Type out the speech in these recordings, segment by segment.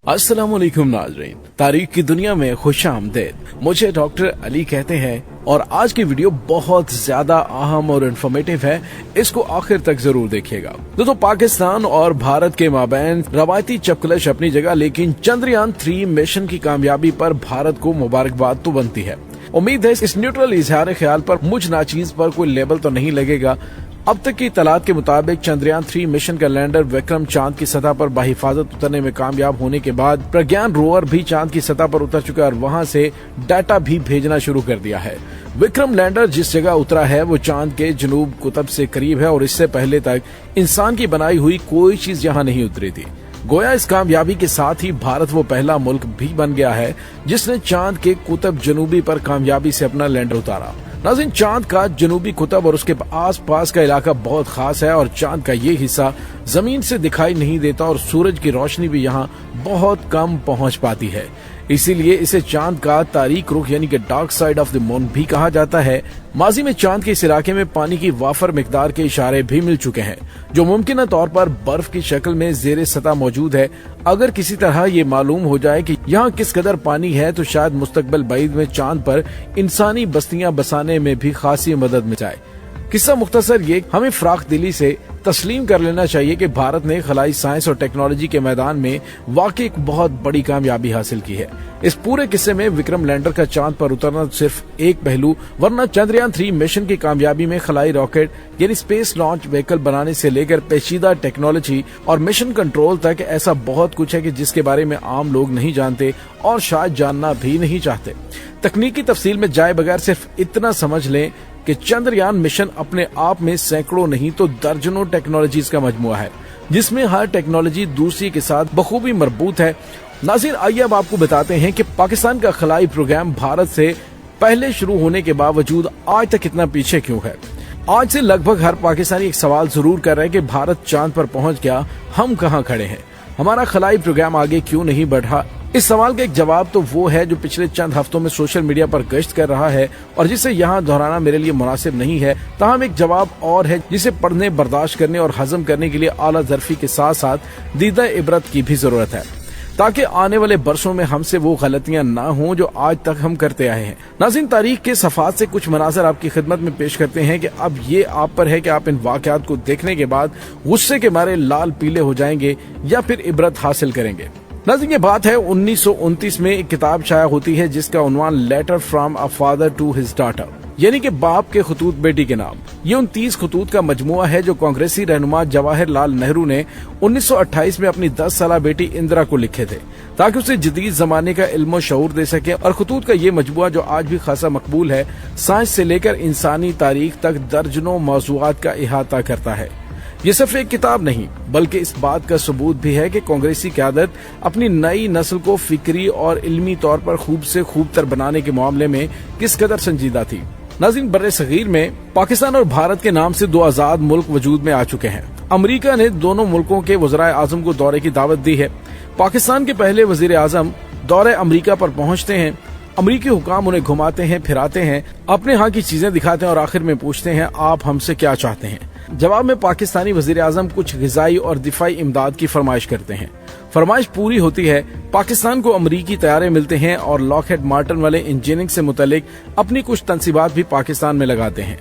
अस्सलाम वालेकुम नाज़रीन, तारीख की दुनिया में खुश आमदीद। मुझे डॉक्टर अली कहते हैं और आज की वीडियो बहुत ज्यादा अहम और इन्फॉर्मेटिव है, इसको आखिर तक जरूर देखिएगा। दोस्तों, पाकिस्तान और भारत के माबैन रवायती चपकलश अपनी जगह, लेकिन चंद्रयान 3 मिशन की कामयाबी पर भारत को मुबारकबाद तो बनती है। उम्मीद है इस न्यूट्रल इजहार ख्याल पर मुझ नाचीज पर कोई लेबल तो नहीं लगेगा। अब तक की इतलात के मुताबिक चंद्रयान 3 मिशन का लैंडर विक्रम चांद की सतह पर बाहिफाजत उतरने में कामयाब होने के बाद प्रज्ञान रोवर भी चांद की सतह पर उतर चुका है और वहां से डाटा भी भेजना शुरू कर दिया है। विक्रम लैंडर जिस जगह उतरा है वो चांद के जनूब कुतब से करीब है और इससे पहले तक इंसान की बनाई हुई कोई चीज यहाँ नहीं उतरी थी। गोया इस कामयाबी के साथ ही भारत वो पहला मुल्क भी बन गया है जिसने चांद के कुतब जनूबी पर कामयाबी से अपना लैंडर उतारा। नाज़रीन, चांद का जनूबी कुतब और उसके आस पास का इलाका बहुत खास है और चांद का ये हिस्सा जमीन से दिखाई नहीं देता और सूरज की रोशनी भी यहाँ बहुत कम पहुँच पाती है। इसीलिए इसे चांद का तारीक रुख यानी कि dark side of the moon भी कहा जाता है। माजी में चांद के इस इलाके में पानी की वाफर मिकदार के इशारे भी मिल चुके हैं जो मुमकिन तौर पर बर्फ की शक्ल में जेरे सतह मौजूद है। अगर किसी तरह ये मालूम हो जाए कि यहाँ किस कदर पानी है तो शायद मुस्तकबिल बईद में चांद पर इंसानी बस्तियां बसाने में भी खासी मदद मिल जाए। किस्सा मुख्तसर ये, हमें फराख दिली से तस्लीम कर लेना चाहिए कि भारत ने खलाई साइंस और टेक्नोलॉजी के मैदान में वाकई एक बहुत बड़ी कामयाबी हासिल की है। इस पूरे किस्से में विक्रम लैंडर का चांद पर उतरना सिर्फ एक पहलू, वरना चंद्रयान 3 मिशन की कामयाबी में खलाई रॉकेट यानी स्पेस लॉन्च व्हीकल बनाने से लेकर पेचीदा टेक्नोलॉजी और मिशन कंट्रोल तक ऐसा बहुत कुछ है कि जिसके बारे में आम लोग नहीं जानते और शायद जानना भी नहीं चाहते। तकनीकी तफसील में जाए बगैर सिर्फ इतना समझ लें कि चंद्रयान मिशन अपने आप में सैकड़ों नहीं तो दर्जनों टेक्नोलॉजीज का मजमुआ है जिसमें हर टेक्नोलॉजी दूसरी के साथ बखूबी मरबूत है। नाज़रीन, आइए अब आपको बताते हैं कि पाकिस्तान का खलाई प्रोग्राम भारत से पहले शुरू होने के बावजूद आज तक इतना पीछे क्यों है। आज से लगभग हर पाकिस्तानी एक सवाल जरूर कर रहे हैं कि भारत चांद पर पहुंच गया, हम कहां खड़े हैं, हमारा खलाई प्रोग्राम आगे क्यों नहीं बढ़ा। इस सवाल का एक जवाब तो वो है जो पिछले चंद हफ्तों में सोशल मीडिया पर गश्त कर रहा है और जिसे यहाँ दोहराना मेरे लिए मुनासिब नहीं है। ताहम एक जवाब और है जिसे पढ़ने, बर्दाश्त करने और हजम करने के लिए आला ज़र्फी के साथ साथ दीदा इबरत की भी जरूरत है ताकि आने वाले बरसों में हमसे वो गलतियां ना हों जो आज तक हम करते आए हैं। नाज़रीन, तारीख के सफ़ात से कुछ मनाज़र आपकी खिदमत में पेश करते हैं कि अब ये आप पर है कि आप इन वाक़यात को देखने के बाद गुस्से के मारे लाल पीले हो जाएंगे या फिर इबरत हासिल करेंगे। नाज़रीन, ये बात है 1929 में एक किताब शाया होती है जिसका उन्वान letter from a father to his daughter यानी कि बाप के खतूत बेटी के नाम। ये 29 खतूत का मजमुआ है जो कांग्रेसी रहनुमा जवाहर लाल नेहरू ने 1928 में अपनी 10 साला बेटी इंदिरा को लिखे थे ताकि उसे जदीद जमाने का इल्म शऊर दे सके। और खतूत का ये मजमुआ जो आज भी खासा मकबूल है, साइंस से लेकर इंसानी तारीख तक दर्जनों मौज़ूआत का इहाता करता है। ये सिर्फ एक किताब नहीं बल्कि इस बात का सबूत भी है कि कांग्रेसी क़यादत अपनी नई नस्ल को फिक्री और इल्मी तौर पर खूब से खूब तर बनाने के मामले में किस कदर संजीदा थी। नाज़रीन, बर्रे सगीर में पाकिस्तान और भारत के नाम से 2 आजाद मुल्क वजूद में आ चुके हैं। अमरीका ने दोनों मुल्कों के वज़राए आज़म को दौरे की दावत दी है। पाकिस्तान के पहले वज़ीर आज़म दौरे अमरीका पर पहुंचते हैं। अमरीकी हुकाम उन्हें घुमाते हैं, फिराते हैं, अपने यहाँ की चीजें दिखाते हैं और आखिर में पूछते हैं आप हमसे क्या चाहते हैं। जवाब में पाकिस्तानी वज़ीर आज़म कुछ ग़िज़ाई और दिफाई इमदाद की फरमाइश करते हैं। फरमाइश पूरी होती है, पाकिस्तान को अमरीकी तैयारे मिलते हैं और लॉकहेड मार्टिन वाले इंजीनियरिंग से मुतल्लिक अपनी कुछ तनसीबात भी पाकिस्तान में लगाते हैं।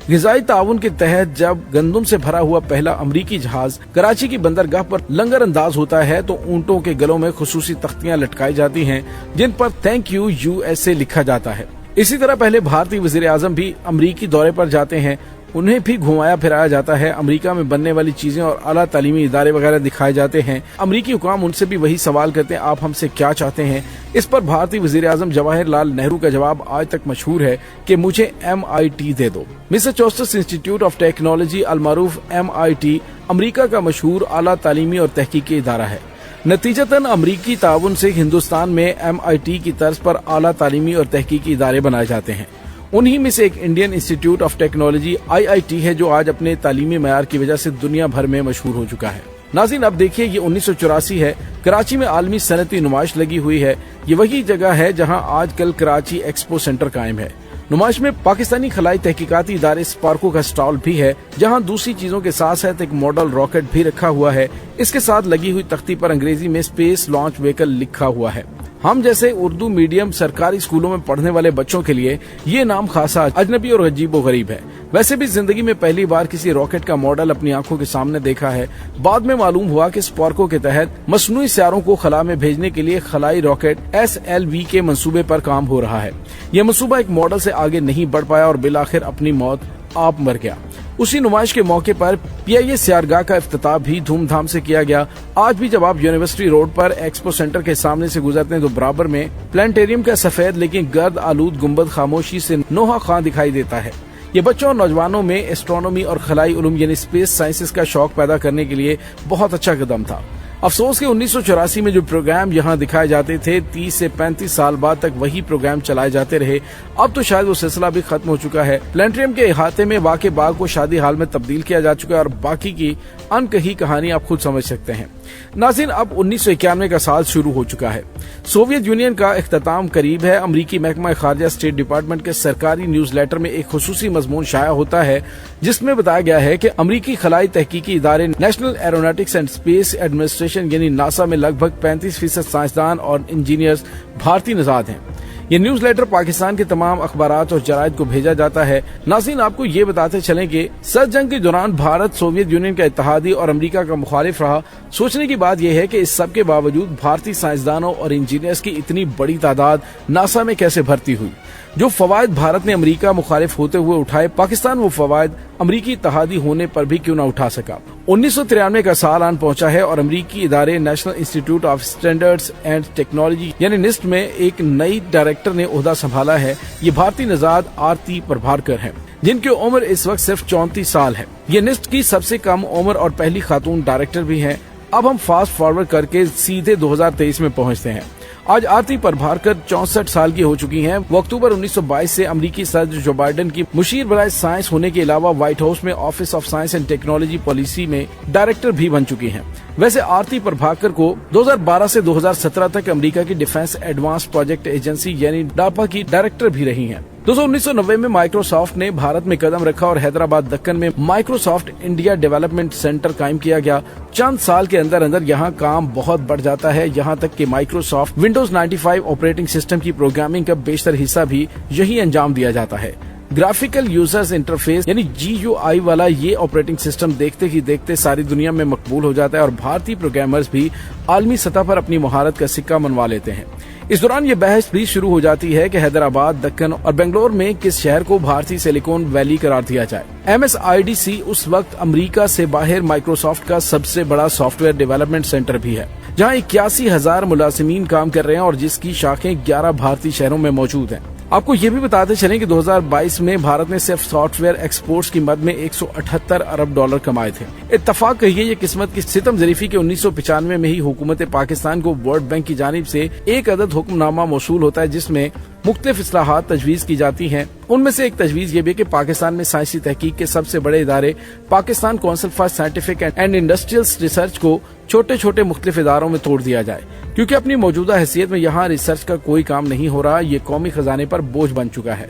ग़िज़ाई ताउन के तहत जब गंदम से भरा हुआ पहला अमरीकी जहाज कराची की बंदरगाह पर लंगर अंदाज होता है तो ऊंटों के गलों में खुसूसी तख्तियां लटकाई जाती हैं जिन पर थैंक यू USA लिखा जाता है। इसी तरह पहले भारतीय वज़ीर आज़म भी अमरीकी दौरे पर जाते हैं, उन्हें भी घुमाया फिराया जाता है। अमेरिका में बनने वाली चीजें और आला तालीमी इदारे वगैरह दिखाए जाते हैं। अमेरिकी हुकाम उनसे भी वही सवाल करते हैं आप हमसे क्या चाहते हैं। इस पर भारतीय वज़ीर आज़म जवाहर लाल नेहरू का जवाब आज तक मशहूर है कि मुझे MIT दे दो। मैसाचुसेट्स इंस्टीट्यूट ऑफ टेक्नोलॉजी अलमारूफ MIT अमरीका का मशहूर आला तालीमी और तहकीकी इदारा है। नतीजतन अमरीकी ताउन से हिंदुस्तान में MIT की तर्ज पर आला तालीमी और तहकीकी इदारे बनाए जाते हैं। उन्हीं में से एक Indian institute of technology IIT है जो आज अपने तालीमी मयार की वजह से दुनिया भर में मशहूर हो चुका है। नाज़रीन, अब देखिए ये 1984 है, कराची में आलमी सनती नुमाइश लगी हुई है। ये वही जगह है जहां आजकल कराची एक्सपो सेंटर कायम है। नुमाइश में पाकिस्तानी खलाई तहकीकाती इदारे स्पार्को का स्टॉल भी है, जहां दूसरी चीजों के साथ साथ एक मॉडल रॉकेट भी रखा हुआ है। इसके साथ लगी हुई तख्ती पर अंग्रेजी में स्पेस लॉन्च व्हीकल लिखा हुआ है। हम जैसे उर्दू मीडियम सरकारी स्कूलों में पढ़ने वाले बच्चों के लिए ये नाम खासा अजनबी और अजीबोगरीब है। वैसे भी जिंदगी में पहली बार किसी रॉकेट का मॉडल अपनी आंखों के सामने देखा है। बाद में मालूम हुआ कि स्पार्को के तहत मसनूई सियारों को खला में भेजने के लिए खलाई रॉकेट SLV के मंसूबे पर काम हो रहा है। यह मंसूबा एक मॉडल से आगे नहीं बढ़ पाया और बिलाखिर अपनी मौत आप मर गया। उसी नुमाइश के मौके पर PIA सियारगाह का इफ्तिताह भी धूमधाम से किया गया। आज भी जब आप यूनिवर्सिटी रोड पर एक्सपो सेंटर के सामने से गुजरते हैं तो बराबर में प्लानिटेरियम का सफेद लेकिन गर्द आलूद गुंबद खामोशी से नोहा खां दिखाई देता है। ये बच्चों और नौजवानों में एस्ट्रोनॉमी और खलाई उलूम यानी स्पेस साइंसेस का शौक पैदा करने के लिए बहुत अच्छा कदम था। अफसोस कि 1984 में जो प्रोग्राम यहाँ दिखाए जाते थे 30 से 35 साल बाद तक वही प्रोग्राम चलाए जाते रहे। अब तो शायद वो सिलसिला भी खत्म हो चुका है। प्लानिटेरियम के इहाते में वाक़े बाग को शादी हाल में तब्दील किया जा चुका है और बाकी की अनकही कहानी आप खुद समझ सकते हैं। नाज़रीन, अब 1991 का साल शुरू हो चुका है। सोवियत यूनियन का इख्तिताम करीब है। अमरीकी महकमा खारजा स्टेट डिपार्टमेंट के सरकारी न्यूज लेटर में एक खुसूसी मजमून शाया होता है, जिसमें बताया गया है कि अमरीकी खलाई तहकीकी इदारे national aeronautics and space administration यानी नासा में लगभग 35% साइंसदान और इंजीनियर्स भारतीय नजाद हैं। ये न्यूज लेटर पाकिस्तान के तमाम अखबारात और जराइद को भेजा जाता है। नाज़रीन, आपको ये बताते चलें कि सर्द जंग के दौरान भारत सोवियत यूनियन का इत्तेहादी और अमेरिका का मुखालिफ रहा। सोचने की बात यह है कि इस सब के बावजूद भारतीय साइंसदानों और इंजीनियर्स की इतनी बड़ी तादाद नासा में कैसे भर्ती हुई। जो फवायद भारत ने अमेरिका मुखालिफ होते हुए उठाए, पाकिस्तान वो फवायद अमरीकी इत्तेहादी होने पर भी क्यों न उठा सका। 1993 का साल आन पहुंचा है और अमरीकी इदारे national institute of standards and technology यानी निस्ट में एक नई डायरेक्टर ने ओहदा संभाला है। ये भारतीय नजाद आरती प्रभारकर हैं, जिनकी उम्र इस वक्त सिर्फ 34 साल है। ये निस्ट की सबसे कम उम्र और पहली खातून डायरेक्टर भी हैं। अब हम फास्ट फॉरवर्ड करके सीधे 2023 में पहुंचते हैं। आज आरती प्रभारकर 64 साल की हो चुकी हैं। वो अक्टूबर 1922 से अमरीकी सदर जो बाइडेन की मुशीर बराए साइंस होने के अलावा व्हाइट हाउस में office of science and technology policy में डायरेक्टर भी बन चुकी हैं। वैसे आरती प्रभाकर को 2012 से 2017 तक अमेरिका की डिफेंस एडवांस प्रोजेक्ट एजेंसी यानी डापा की डायरेक्टर भी रही हैं। 1990 में माइक्रोसॉफ्ट ने भारत में कदम रखा और हैदराबाद दक्कन में माइक्रोसॉफ्ट इंडिया डेवलपमेंट सेंटर कायम किया गया। चंद साल के अंदर अंदर यहाँ काम बहुत बढ़ जाता है, यहाँ तक कि माइक्रोसॉफ्ट विंडोज 95 ऑपरेटिंग सिस्टम की प्रोग्रामिंग का बेशतर हिस्सा भी यही अंजाम दिया जाता है। ग्राफिकल यूजर्स इंटरफेस यानी GUI वाला ये ऑपरेटिंग सिस्टम देखते ही देखते सारी दुनिया में मकबूल हो जाता है और भारतीय प्रोग्रामर्स भी आलमी सतह पर अपनी महारत का सिक्का मनवा लेते हैं। इस दौरान ये बहस भी शुरू हो जाती है कि हैदराबाद, दक्कन और बेंगलोर में किस शहर को भारतीय सिलिकॉन वैली करार दिया जाए। MSIDC उस वक्त अमेरिका से बाहर माइक्रोसॉफ्ट का सबसे बड़ा सॉफ्टवेयर डेवलपमेंट सेंटर भी है, जहां 81,000 मुलाजिमीन काम कर रहे हैं और जिसकी शाखें 11 भारतीय शहरों में मौजूद हैं। आपको ये भी बताते चलें कि 2022 में भारत ने सिर्फ सॉफ्टवेयर एक्सपोर्ट्स की मद में 178 अरब डॉलर कमाए थे। इत्तफाक कहिए ये किस्मत की सितम ज़रीफी के 1995 में ही हुकूमत पाकिस्तान को वर्ल्ड बैंक की जानिब से एक अदद हुक्मनामा मौसूल होता है, जिसमें मुख्तलिफ इस्लाहात तजवीज की जाती हैं। उनमें से एक तजवीज ये भी कि पाकिस्तान में साइंसी तहकीक के सबसे बड़े इदारे Pakistan council for scientific and industrial research को छोटे छोटे मुख्तलिफ इदारों में तोड़ दिया जाए, क्योंकि अपनी मौजूदा हैसियत में यहाँ रिसर्च का कोई काम नहीं हो रहा। ये कौमी खजाने पर बोझ बन चुका है।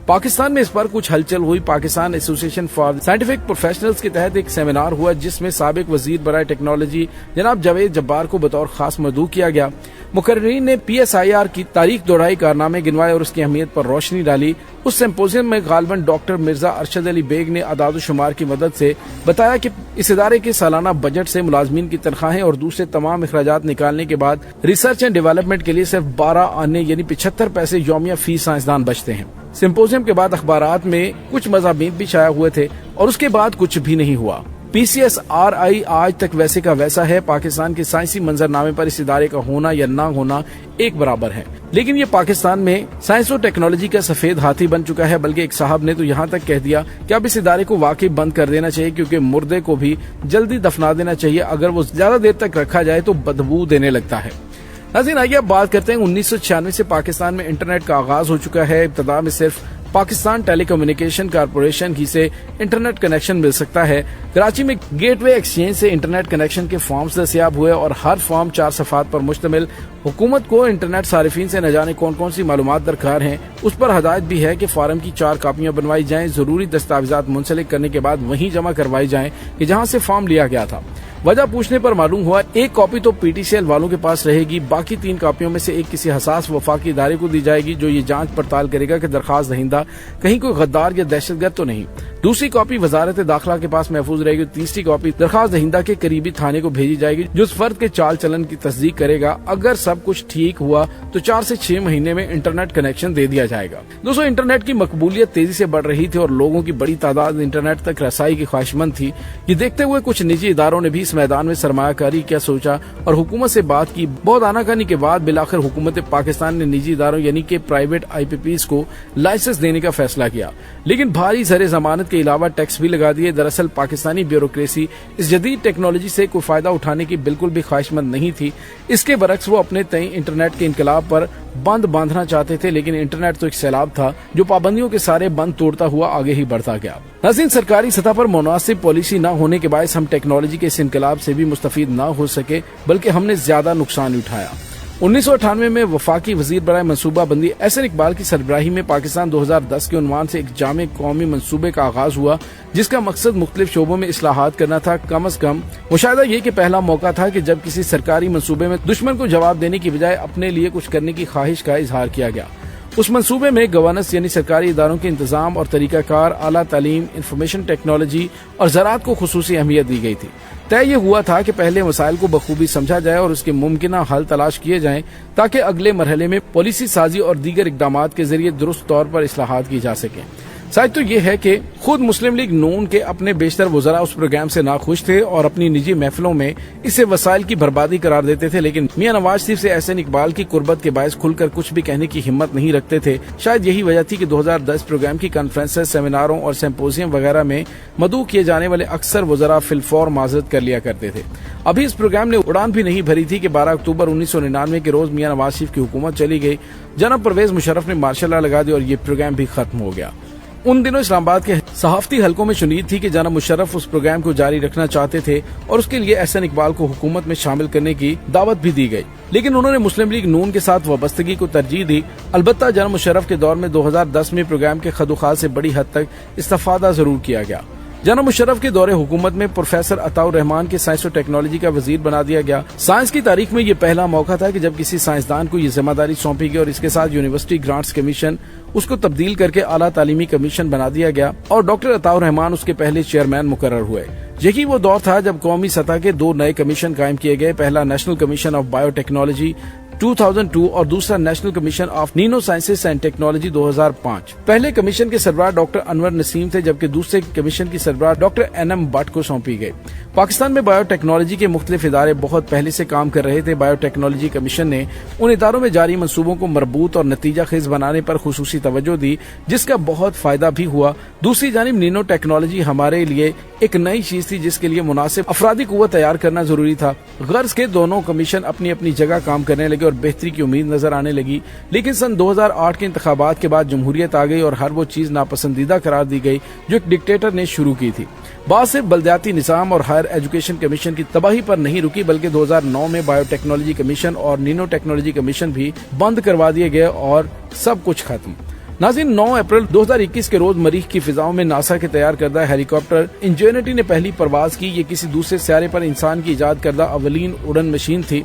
पाकिस्तान में इस पर कुछ हलचल हुई। Pakistan association for scientific professionals के तहत एक सेमिनार हुआ, जिसमें साबिक वजीर बराए टेक्नोलॉजी जनाब जावेद जब्बार को बतौर खास मदऊ किया गया। मुकर्रीरीन ने PSIR की तारीख दौड़ाई, कारनामे गिनवाए और उसकी अहमियत पर रोशनी डाली। उस सिंपोजियम में गालिबन डॉक्टर मिर्जा अरशद अली बेग ने अदाद शुमार की मदद से बताया कि इस इदारे के सालाना बजट से मुलाजमीन की तनख्वाहें और दूसरे तमाम अखराजात निकालने के बाद रिसर्च एंड डेवलपमेंट के लिए सिर्फ 12 आने यानी 75 पैसे यौमिया फी साइंसदान बचते हैं। सिंपोजियम के बाद अखबारात में कुछ मज़ामीन भी शाया हुए थे और उसके बाद कुछ भी नहीं हुआ। PCSRI आज तक वैसे का वैसा है। पाकिस्तान के साइंसी मंजरनामे पर इस इदारे का होना या ना होना एक बराबर है, लेकिन ये पाकिस्तान में साइंस और टेक्नोलॉजी का सफेद हाथी बन चुका है। बल्कि एक साहब ने तो यहाँ तक कह दिया कि अब इस इदारे को वाकई बंद कर देना चाहिए, क्योंकि मुर्दे को भी जल्दी दफना देना चाहिए। अगर वो ज्यादा देर तक रखा जाए तो बदबू देने लगता है। नाज़रीन, आइए अब बात करते हैं 1996 से पाकिस्तान में इंटरनेट का आगाज हो चुका है। इब्तदा में सिर्फ पाकिस्तान टेलीकम्युनिकेशन कॉर्पोरेशन ही से इंटरनेट कनेक्शन मिल सकता है। कराची में गेटवे एक्सचेंज से इंटरनेट कनेक्शन के फॉर्म्स दस्तयाब हुए और हर फॉर्म 4 सफ़ात पर मुश्तमिल। हुकूमत को इंटरनेट सारिफीन से न जाने कौन कौन सी मालूमात दरकार हैं, उस पर हदायत भी है कि फार्म की 4 कापियां बनवाई जाएं, जरूरी दस्तावेजात मुंसलिक करने के बाद वहीं जमा करवाई जाएं कि जहां से फॉर्म लिया गया था। वजह पूछने पर मालूम हुआ एक कॉपी तो पीटीसीएल वालों के पास रहेगी, बाकी 3 कॉपियों में से एक किसी हसास वफाकी इदारे को दी जाएगी जो ये जांच पड़ताल करेगा कि दरखास्त दहिंदा कहीं कोई गद्दार या दहशतगर्द तो नहीं। दूसरी कॉपी वजारत दाखिला के पास महफूज रहेगी। तीसरी कॉपी दरखास्त दहिंदा के करीबी थाने को भेजी जाएगी जो उस फर्द के चाल चलन की तस्दीक करेगा। अगर सब कुछ ठीक हुआ तो 4 से 6 महीने में इंटरनेट कनेक्शन दे दिया जाएगा। दोस्तों, इंटरनेट की मकबूलियत तेजी से बढ़ रही थी और लोगों की बड़ी तादाद इंटरनेट तक रसाई की ख्वाहिशमंद थी। ये देखते हुए कुछ निजी इदारों ने भी इस मैदान में सरमायाकारी क्या सोचा और हुकूमत से बात की। बहुत आनाकानी के बाद बिलाखिर हुकूमत पाकिस्तान ने निजी इदारों यानी कि प्राइवेट IPPs को लाइसेंस देने का फैसला किया, लेकिन भारी ज़र जमानत के अलावा टैक्स भी लगा दिए। दरअसल पाकिस्तानी ब्यूरोक्रेसी इस जदीद टेक्नोलॉजी से कोई फायदा उठाने की बिल्कुल भी ख्वाहिशमंद नहीं थी। इसके बरक्स वो अपने तय इंटरनेट के इनकलाब पर बंद बांधना चाहते थे, लेकिन इंटरनेट तो एक सैलाब था जो पाबंदियों के सारे बंद तोड़ता हुआ आगे ही बढ़ता गया। नाज़रीन, सरकारी सतह पर मुनासिब पॉलिसी न होने के बायस हम टेक्नोलॉजी के इस इनकलाब से भी मुस्तफीद न हो सके, बल्कि हमने ज्यादा नुकसान उठाया। 1998 में वफाकी वजीर बराए मनसूबा बंदी एहसन इकबाल की सरबराही में पाकिस्तान 2010 के उन्वान से एक जामे कौमी मनसूबे का आगाज हुआ, जिसका मकसद मुख्तलिफ शोबों में इस्लाहात करना था। कम अज कम मुशाहिदा ये कि पहला मौका था कि जब किसी सरकारी मनसूबे में दुश्मन को जवाब देने की बजाय अपने लिए कुछ करने की ख्वाहिश का इजहार किया गया। उस मंसूबे में गवर्नेंस यानी सरकारी इदारों के इंतजाम और तरीकाकार, आला तालीम, इंफॉर्मेशन टेक्नोलॉजी और ज़राअत को खुसूसी अहमियत दी गई थी। तय ये हुआ था कि पहले मसाइल को बखूबी समझा जाए और उसके मुमकिन हल तलाश किए जाएं ताकि अगले मरहले में पॉलिसी साजी और दीगर इकदामात के जरिए दुरुस्त तौर पर इस्लाहात की जा सकें। सच तो ये है कि खुद मुस्लिम लीग नून के अपने बेशतर वज़रा उस प्रोग्राम से नाखुश थे और अपनी निजी महफिलों में इसे वसाइल की बर्बादी करार देते थे, लेकिन मियां नवाज शरीफ से एहसन इकबाल की कुर्बत के बायस खुलकर कुछ भी कहने की हिम्मत नहीं रखते थे। शायद यही वजह थी कि 2010 प्रोग्राम की कॉन्फ्रेंसेस, सेमिनारों और सिम्पोजियम वगैरह में मदऊ किए जाने वाले अक्सर वज़रा फिलफौर माजरत कर लिया करते थे। अभी इस प्रोग्राम ने उड़ान भी नहीं भरी थी कि 12 अक्टूबर 1999 के रोज मियां नवाज शरीफ की हुकूमत चली गई। जनाब परवेज मुशर्रफ ने मार्शल लॉ लगा दी और ये प्रोग्राम भी खत्म हो गया। उन दिनों इस्लामाबाद के सहाफती हलकों में शुनीद थी कि जनाब मुशर्रफ उस प्रोग्राम को जारी रखना चाहते थे और उसके लिए एहसन इकबाल को हुकूमत में शामिल करने की दावत भी दी गई, लेकिन उन्होंने मुस्लिम लीग नून के साथ वाबस्तगी को तरजीह दी। अलबत्ता जनाब मुशर्रफ के दौर में 2010 में प्रोग्राम के खदुखाल से बड़ी हद तक इस्तेफादा जरूर किया गया। जनाब मुशर्रफ के दौरे हुकूमत में प्रोफेसर अताउर रहमान के साइंस और टेक्नोलॉजी का वजीर बना दिया गया। साइंस की तारीख में ये पहला मौका था कि जब किसी साइंसदान को ये जिम्मेदारी सौंपी गई और इसके साथ यूनिवर्सिटी ग्रांट्स कमीशन उसको तब्दील करके आला तालीमी कमीशन बना दिया गया और डॉक्टर अताउर रहमान उसके पहले चेयरमैन मुकर्रर हुए। यही वो दौर था जब कौमी सतह के 2 नए कमीशन कायम किए गए, पहला नेशनल कमीशन ऑफ बायोटेक्नोलॉजी 2002 और दूसरा national commission of Nino sciences and technology 2005। पहले कमीशन के सरबराह डॉक्टर अनवर नसीम थे, जबकि दूसरे कमीशन की सरबराह डॉक्टर NM भट्ट को सौंपी गई। पाकिस्तान में बायोटेक्नोलॉजी के मुख्तलिफ इदारे बहुत पहले से काम कर रहे थे। बायोटेक्नोलॉजी कमीशन ने उन इदारों में जारी मंसूबों को मरबूत और नतीजा खेज बनाने पर खुसूसी तवज्जो दी, जिसका बहुत फायदा भी हुआ। दूसरी जानिब नीनो टेक्नोलॉजी हमारे लिए एक नई चीज थी जिसके लिए मुनासिब अफरादी कुव्वत तैयार करना जरूरी था। गर्ज के दोनों कमीशन अपनी अपनी जगह काम करने लगे और बेहतरी की उम्मीद नजर आने लगी, लेकिन सन 2008 के इंतखाबात के बाद जमहूरियत आ गई और हर वो चीज नापसंदीदा करार दी गई जो एक डिक्टेटर ने शुरू की थी। बात सिर्फ बल्दियाती निजाम और हायर एजुकेशन कमीशन की तबाही पर नहीं रुकी, बल्कि 2009 में बायोटेक्नोलॉजी कमीशन और नीनो टेक्नोलॉजी कमीशन भी बंद करवा दिए गए और सब कुछ खत्म। नाज़रीन, 9 अप्रैल 2021 के रोज मरीख की फिजाओं में नासा के तैयार करदा हेलीकॉप्टर इंजेनिटी ने पहली परवाज की। ये किसी दूसरे सियारे पर इंसान की इजाद करदा अवलीन उड़न मशीन थी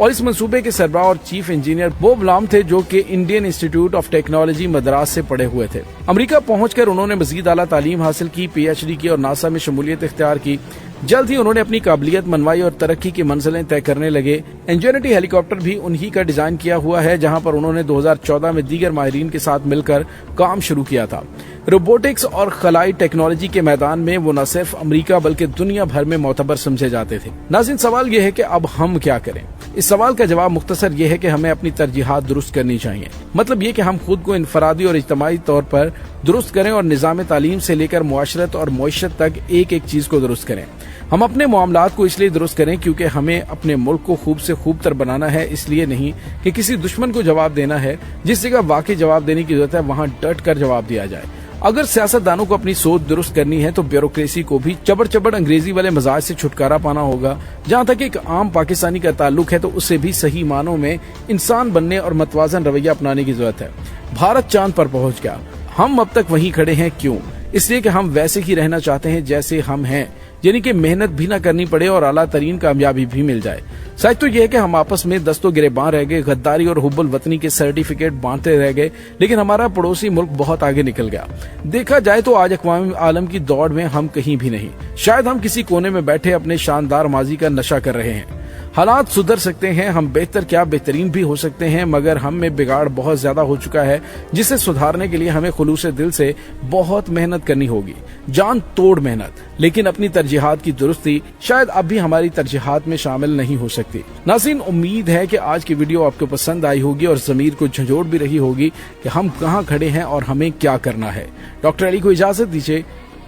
और इस मंसूबे के सरबराह और चीफ इंजीनियर बोब लाम थे, जो कि Indian institute of technology Madras से पढ़े हुए थे। अमेरिका पहुंचकर उन्होंने मजीद आला तालीम हासिल की, PhD की और नासा में शमूलियत इख्तियार की। जल्द ही उन्होंने अपनी काबिलियत मनवाई और तरक्की की मंजिलें तय करने लगे। इंजेनिटी हेलीकॉप्टर भी उन्हीं का डिजाइन किया हुआ है, जहां पर उन्होंने 2014 में दीगर माहिरीन के साथ मिलकर काम शुरू किया था। रोबोटिक्स और खलाई टेक्नोलॉजी के मैदान में वो न सिर्फ अमेरिका बल्कि दुनिया भर में मोतबर समझे जाते थे। नाज़रीन, सवाल ये है कि अब हम क्या करें। इस सवाल का जवाब मुख्तसर ये है कि हमें अपनी तरजीहात दुरुस्त करनी चाहिए। मतलब ये कि हम खुद को इनफरादी और इज्तिमाई तौर पर दुरुस्त करें और निज़ाम तालीम से लेकर मुआशरत और मईशत तक एक एक चीज को दुरुस्त करें। हम अपने मामलात को इसलिए दुरुस्त करें क्योंकि हमें अपने मुल्क को खूब से खूब तर बनाना है, इसलिए नहीं कि किसी दुश्मन को जवाब देना है। जिस जगह वाकई जवाब देने की जरूरत है वहां डट कर जवाब दिया जाए। अगर सियासतदानों को अपनी सोच दुरुस्त करनी है तो ब्यूरोक्रेसी को भी चबड़ चबड़ अंग्रेजी वाले मजाज से छुटकारा पाना होगा। जहां तक एक आम पाकिस्तानी का ताल्लुक है तो उसे भी सही मानों में इंसान बनने और मतवाजन रवैया अपनाने की जरूरत है। भारत चांद पर पहुंच गया, हम अब तक वहीं खड़े हैं। क्यों? इसलिए कि हम वैसे ही रहना चाहते हैं जैसे हम हैं, यानी कि मेहनत भी ना करनी पड़े और आला तरीन कामयाबी भी मिल जाए। सच तो यह है कि हम आपस में दस्तों गिरेबान रह गए, गद्दारी और हुब्बुल वतनी के सर्टिफिकेट बांटते रह गए, लेकिन हमारा पड़ोसी मुल्क बहुत आगे निकल गया। देखा जाए तो आज अक़वाम आलम की दौड़ में हम कहीं भी नहीं, शायद हम किसी कोने में बैठे अपने शानदार माजी का नशा कर रहे हैं। हालात सुधर सकते हैं, हम बेहतर क्या बेहतरीन भी हो सकते हैं, मगर हम में बिगाड़ बहुत ज्यादा हो चुका है जिसे सुधारने के लिए हमें खुलूस दिल से बहुत मेहनत करनी होगी, जान तोड़ मेहनत। लेकिन अपनी तरजीहात की दुरुस्ती शायद अब भी हमारी तरजीहात में शामिल नहीं हो सकती। नाज़रीन, उम्मीद है कि आज की वीडियो आपको पसंद आई होगी और ज़मीर को झंझोड़ भी रही होगी कि हम कहाँ खड़े हैं और हमें क्या करना है। डॉक्टर अली को इजाजत दीजिए।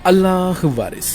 अल्लाह वारिस।